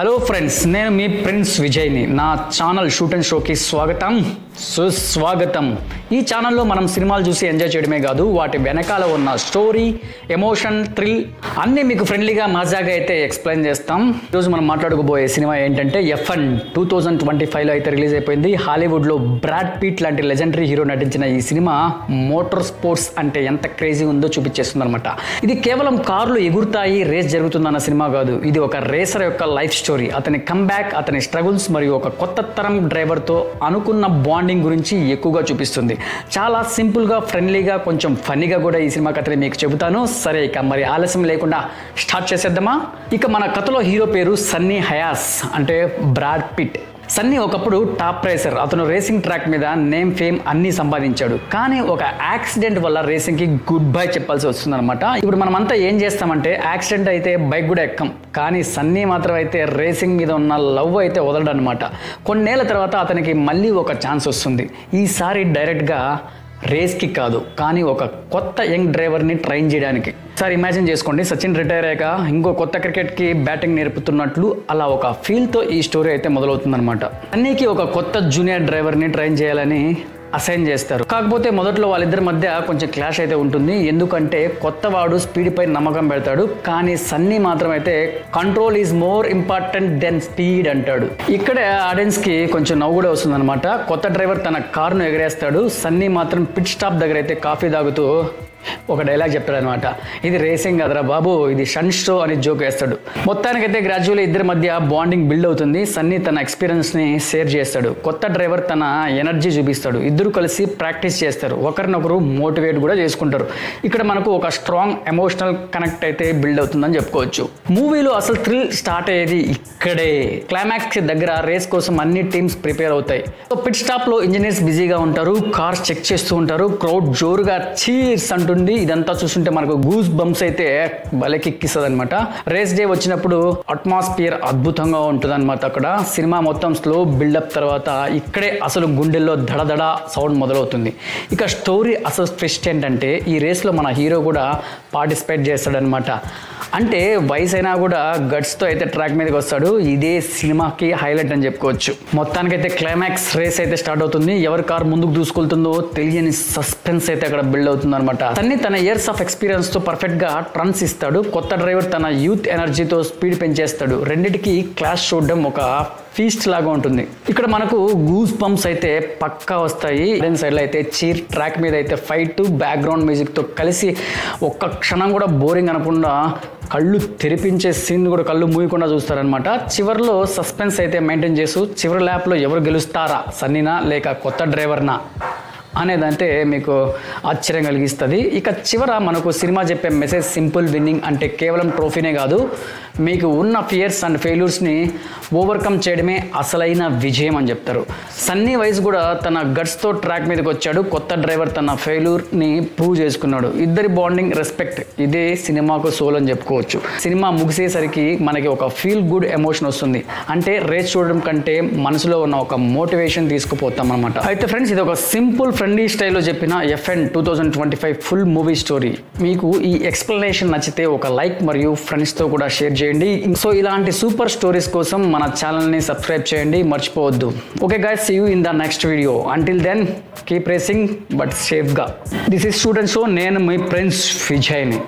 Hello friends, నేను మీ prince విజయ్ని. నా ఛానల్ షూట్ అండ్ షోకి స్వాగతం, సుస్వాగతం. ఈ ఛానల్లో మనం సినిమాలు చూసి ఎంజాయ్ చేయడమే కాదు, వాటి వెనకాల ఉన్న స్టోరీ, ఎమోషన్, థ్రిల్ అన్నీ మీకు ఫ్రెండ్లీగా మజాగా అయితే ఎక్స్ప్లెయిన్ చేస్తాం. ఈరోజు మనం మాట్లాడుకోబోయే సినిమా ఏంటంటే F1 2025లో అయితే రిలీజ్ అయిపోయింది. హాలీవుడ్లో బ్రాడ్ పీట్ లాంటి లెజెండరీ హీరో నటించిన ఈ సినిమా మోటార్ స్పోర్ట్స్ అంటే ఎంత క్రేజీ ఉందో చూపించేస్తుంది అనమాట. ఇది కేవలం కార్లు ఎగురుతాయి, రేస్ జరుగుతుందన్న సినిమా కాదు. ఇది ఒక రేసర్ యొక్క లైఫ్ స్టోరీ, అతని కమ్బ్యాక్, అతని స్ట్రగుల్స్ మరియు ఒక కొత్త తరం డ్రైవర్తో అనుకున్న బాండింగ్ గురించి ఎక్కువగా చూపిస్తుంది. చాలా సింపుల్గా, ఫ్రెండ్లీగా, కొంచెం ఫన్నీగా కూడా ఈ సినిమా కథని మీకు చెబుతాను. సరే, ఇక మరి ఆలస్యం లేకుండా స్టార్ట్ చేసేద్దామా? ఇక మన కథలో హీరో పేరు సన్నీ హయాస్, అంటే బ్రాడ్ పిట్. సన్నీ ఒకప్పుడు టాప్ రేసర్. అతను రేసింగ్ ట్రాక్ మీద నేమ్, ఫేమ్ అన్నీ సంపాదించాడు. కానీ ఒక యాక్సిడెంట్ వల్ల రేసింగ్కి గుడ్ బై చెప్పాల్సి వస్తుందన్నమాట. ఇప్పుడు మనమంతా ఏం చేస్తామంటే, యాక్సిడెంట్ అయితే బైక్ కూడా ఎక్కం. కానీ సన్నీ మాత్రం అయితే రేసింగ్ మీద ఉన్న లవ్ అయితే వదలడు అనమాట. కొన్నేళ్ల తర్వాత అతనికి మళ్ళీ ఒక ఛాన్స్ వస్తుంది. ఈసారి డైరెక్ట్గా రేస్కి కాదు, కానీ ఒక కొత్త యంగ్ డ్రైవర్ని ట్రైన్ చేయడానికి. సార్ ఇమాజిన్ చేసుకోండి, సచిన్ రిటైర్ అయ్యాక ఇంకో కొత్త క్రికెట్కి బ్యాటింగ్ నేర్పుతున్నట్లు అలా ఒక ఫీల్తో ఈ స్టోరీ అయితే మొదలవుతుందన్నమాట. సన్నీకి ఒక కొత్త జూనియర్ డ్రైవర్ని ట్రైన్ చేయాలని అసైన్ చేస్తారు. కాకపోతే మొదట్లో వాళ్ళిద్దరి మధ్య కొంచెం క్లాష్ అయితే ఉంటుంది. ఎందుకంటే కొత్త వాడు స్పీడ్ పై నమ్మకం పెడతాడు, కానీ సన్నీ మాత్రం అయితే control is more important than speed అంటాడు. ఇక్కడే ఆడియన్స్కి కొంచెం నవ్వు కూడా వస్తుంది అనమాట. కొత్త డ్రైవర్ తన కారును ఎగరేస్తాడు, సన్నీ మాత్రం పిట్ స్టాప్ దగ్గర అయితే కాఫీ తాగుతూ ఒక డైలాగ్ చెప్తాడు అనమాట. ఇది రేసింగ్ కదరా బాబు, ఇది షన్ షో అని జోక్ వేస్తాడు. మొత్తానికైతే గ్రాడ్యువల్లీ ఇద్దరి మధ్య బాండింగ్ బిల్డ్ అవుతుంది. సన్నీ తన ఎక్స్పీరియన్స్ని షేర్ చేస్తాడు, కొత్త డ్రైవర్ తన ఎనర్జీ చూపిస్తాడు. ఇద్దరు కలిసి ప్రాక్టీస్ చేస్తారు, ఒకరినొకరు మోటివేట్ కూడా చేసుకుంటారు. ఇక్కడ మనకు ఒక స్ట్రాంగ్ ఎమోషనల్ కనెక్ట్ అయితే బిల్డ్ అవుతుందని చెప్పుకోవచ్చు. మూవీలో అసలు థ్రిల్ స్టార్ట్ అయ్యేది ఇక్కడే. క్లైమాక్స్ దగ్గర రేస్ కోసం అన్ని టీమ్స్ ప్రిపేర్ అవుతాయి. సో పిట్ స్టాప్ లో ఇంజనీర్స్ బిజీగా ఉంటారు, కార్స్ చెక్ చేస్తూ ఉంటారు, క్రౌడ్ జోరుగా చీర్స్ అంటుంది. ఇదంతా చూస్తుంటే మనకు గూస్ బంప్స్ అయితే బలెక్కిస్తుంది అనమాట. రేస్ డే వచ్చినప్పుడు అట్మాస్ఫియర్ అద్భుతంగా ఉంటుంది అనమాట. అక్కడ సినిమా మొత్తం స్లో బిల్డప్ తర్వాత ఇక్కడే అసలు గుండెల్లో దడదడ సౌండ్ మొదలవుతుంది. ఇక స్టోరీ అసలు ట్విస్ట్ ఏంటంటే, ఈ రేస్లో మన హీరో కూడా పార్టిసిపేట్ చేస్తాడనమాట. అంటే వయసు అయినా కూడా గట్స్తో అయితే ట్రాక్ మీదకి వస్తాడు. ఇదే సినిమాకి హైలైట్ అని చెప్పుకోవచ్చు. మొత్తానికైతే క్లైమాక్స్ రేస్ అయితే స్టార్ట్ అవుతుంది. ఎవరి కార్ ముందుకు దూసుకెళ్తుందో తెలియని సస్పెన్స్ అయితే అక్కడ బిల్డ్ అవుతుంది అనమాట. సన్నీ తన ఇయర్స్ ఆఫ్ ఎక్స్పీరియన్స్ తో పర్ఫెక్ట్ గా టర్న్స్ ఇస్తాడు. కొత్త డ్రైవర్ తన యూత్ ఎనర్జీతో స్పీడ్ పెంచేస్తాడు. రెండిటికి క్లాష్ చూడడం ఒక ఫీస్ట్ లాగా ఉంటుంది. ఇక్కడ మనకు గూస్ పంప్స్ అయితే పక్కా వస్తాయి. సైడ్ లో అయితే చీర్, ట్రాక్ మీద అయితే ఫైట్, బ్యాక్గ్రౌండ్ మ్యూజిక్ తో కలిసి ఒక్క క్షణం కూడా బోరింగ్ అనకుండా కళ్ళు తెరిపించే సీన్ కూడా కళ్ళు మూయకుండా చూస్తారనమాట. చివరిలో సస్పెన్స్ అయితే మెయింటైన్ చేస్తూ చివరి ల్యాప్లో ఎవరు గెలుస్తారా, సన్నీనా లేక కొత్త డ్రైవర్నా అనేదంటే మీకు ఆశ్చర్యం కలిగిస్తుంది. ఇక చివర మనకు సినిమా చెప్పే మెసేజ్ సింపుల్, విన్నింగ్ అంటే కేవలం ట్రోఫీనే కాదు, మీకు ఉన్న ఫియర్స్ అండ్ ఫెయిల్యూర్స్ని ఓవర్కమ్ చేయడమే అసలైన విజయం అని చెప్తారు. సన్నీ వైస్ కూడా తన గట్స్తో ట్రాక్ మీదకి వచ్చాడు, కొత్త డ్రైవర్ తన ఫెయిల్యూర్ని ప్రూవ్ చేసుకున్నాడు. ఇద్దరి బాండింగ్, రెస్పెక్ట్ ఇదే సినిమాకు సోల్ అని చెప్పుకోవచ్చు. సినిమా ముగిసేసరికి మనకి ఒక ఫీల్ గుడ్ ఎమోషన్ వస్తుంది. అంటే రేస్ చూడడం కంటే మనసులో ఉన్న ఒక మోటివేషన్ తీసుకుపోతాం అనమాట. అయితే ఫ్రెండ్స్, ఇది ఒక సింపుల్ ఫ్రెండ్లీ స్టైల్లో చెప్పిన F1 2025 ఫుల్ మూవీ స్టోరీ. మీకు ఈ ఎక్స్ప్లెనేషన్ నచ్చితే ఒక లైక్ మరియు ఫ్రెండ్స్తో కూడా షేర్ చేయండి. సో ఇలాంటి సూపర్ స్టోరీస్ కోసం మన ఛానల్ని సబ్స్క్రైబ్ చేయండి, మర్చిపోవద్దు. Okay guys, see you in the next video. Until then keep racing but సేఫ్గా. This is shoot and show. నేను మీ ప్రిన్స్ విజయ్ని.